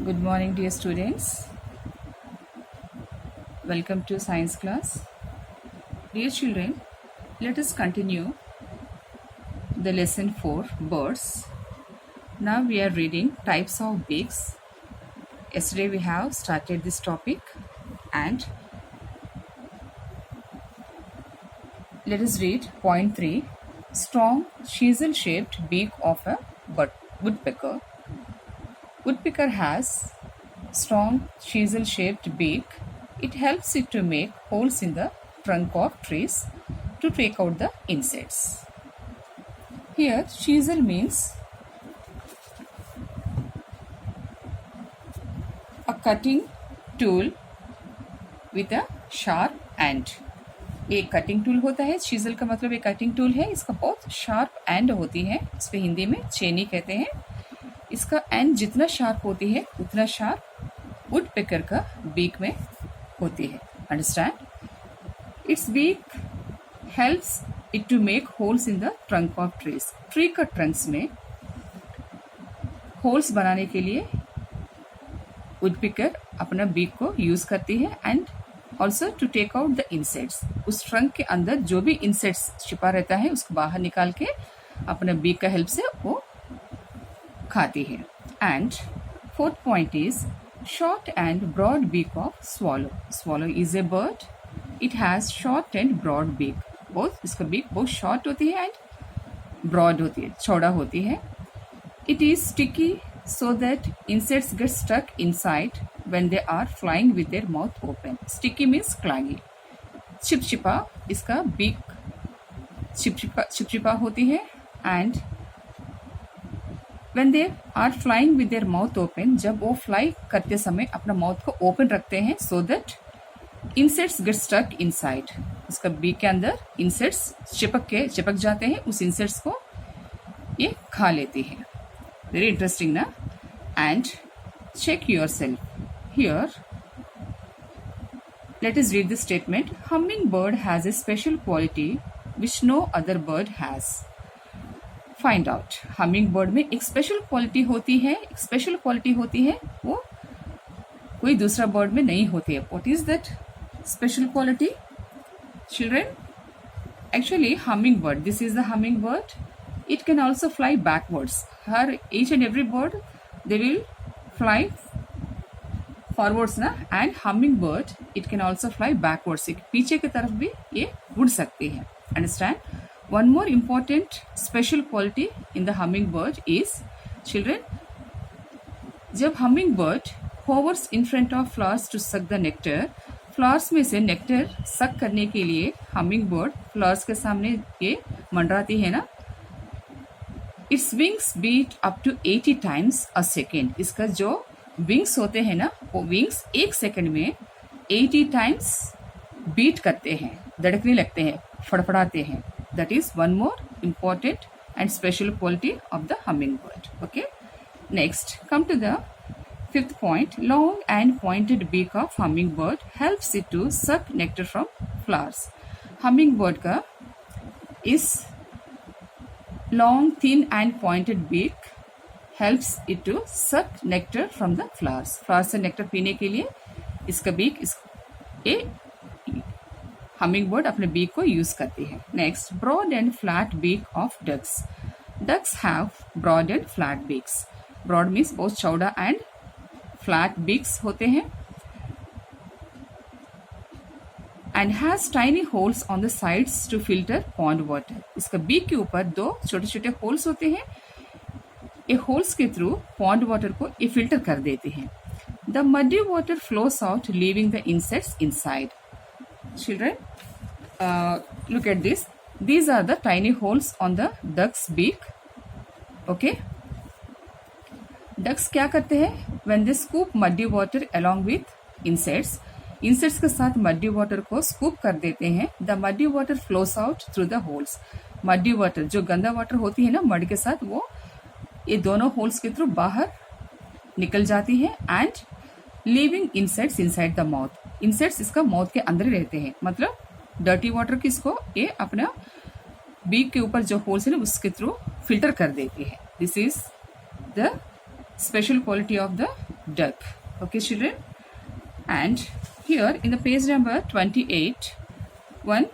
Good morning, dear students. Welcome to science class. Dear children, let us continue the lesson 4 birds. Now we are reading types of beaks. Yesterday we have started this topic and let us read point 3. Strong chisel shaped beak of a woodpecker. Woodpecker has strong chisel shaped beak. It helps it to make holes in the trunk of trees to take out the insects. Here chisel means a cutting tool with a sharp end. एक cutting tool होता है, chisel का मतलब एक cutting tool है, इसका बहुत sharp and होती है, इस पे हिंदी में चेनी कहते हैं. इसका एंड जितना शार्प होती है उतना शार्प वुडपेकर का बीक में होती है. Understand? It's beak helps it to make holes in the trunk of trees. Tree का ट्रंक्स में होल्स बनाने के लिए वुडपेकर अपना बीक को यूज करती है and also to take out the insects. उस ट्रंक के अंदर जो भी इंसेक्ट्स छिपा रहता है उसको बाहर निकाल के अपना बीक का हेल्प से वो खाती है. And fourth point is short and broad beak of swallow. Swallow is a bird. It has short and broad beak. Both इसका बीक बहुत शॉर्ट होती है एंड ब्रॉड होती है, चौड़ा होती है. It is sticky so that insects get stuck inside when they are flying with their mouth open. Sticky means clangy. चिपचिपा, इसका बीक चिपचिपा होती है and when they are flying with their mouth open, जब वो फ्लाई करते समय अपना माउथ को ओपन रखते हैं so that insects get stuck inside. इसका बीक के अंदर इंसेक्ट्स चिपक जाते हैं, उस इंसेक्ट्स को ये खा लेती है. Very interesting, na? And check yourself. Here, let us read the statement. Hummingbird has a special quality which no other bird has. Find out. Hummingbird में एक special quality होती है, वो कोई दूसरा bird में नहीं होती है. What is that special quality? Children, actually hummingbird, this is the hummingbird. It can also fly backwards. Each and every bird, they will fly forwards ना, and hummingbird it can also fly backwards. पीछे की तरफ भी ये उड़ सकती है. Understand? One more important special quality in the hummingbird is, children, जब hummingbird hovers in front of flowers to suck the nectar, flowers में से नेक्टर सक करने के लिए hummingbird फ्लावर्स के सामने ये मंडराती है ना. Its wings beat up to 80 times a second. इसका जो विंग्स होते हैं ना, वो विंग्स एक सेकंड में 80 टाइम्स बीट करते हैं, धड़कने लगते हैं, फड़फड़ाते हैं. That is one more important and special quality of the hummingbird. Okay, next come to the fifth point. Long and pointed beak of hummingbird helps it to suck nectar from flowers. Hummingbird का इस long, thin and pointed beak helps it to suck nectar from the flowers. Flowers से nectar पीने के लिए इसका beak hummingbird अपने beak को use करती है. Next, broad and flat beak of ducks. Ducks have broad and flat beaks. Broad means बहुत चौड़ा and flat beaks होते हैं. And has tiny holes on the sides to filter pond water. इसका beak के ऊपर दो छोटे छोटे होल्स होते हैं. ये होल्स के थ्रू पॉन्ड वाटर को ये फिल्टर कर देते हैं. The muddy water flows out, leaving the insects inside. Children, look at this. These are the tiny holes on the duck's beak. Okay. Ducks क्या करते हैं? When they scoop muddy water along with insects, insects के साथ muddy water को scoop कर देते हैं. The muddy water flows out through the holes. Muddy water जो गंदा वाटर होती है ना मड के साथ, वो ये दोनों होल्स के थ्रू बाहर निकल जाती है and leaving insects inside the mouth. Insects इसका माउथ के अंदर रहते हैं, मतलब डर्टी वाटर किसको ये अपना बीक के ऊपर जो होल्स है ना उसके थ्रू फिल्टर कर देती है. This is the special quality of the duck. Okay, children. And here in the page number 28, one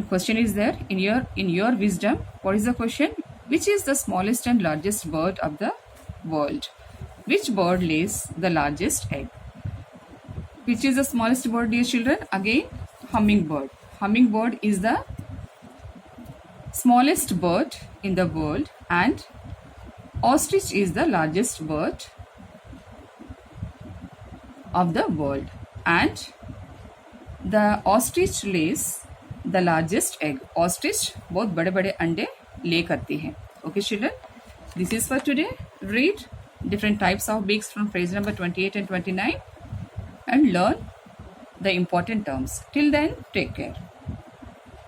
question is there. In your wisdom, what is the question? Which is the smallest and largest bird of the world? Which bird lays the largest egg? Which is the smallest bird, dear children? Again, hummingbird. Hummingbird is the smallest bird in the world, and ostrich is the largest bird of the world, and the ostrich lays the largest egg. Ostrich बहुत बड़े बड़े अंडे ले करती है. Okay, children, this is for today. Read different types of beaks from phrase number 28 and 29 and learn the important terms. Till then, take care.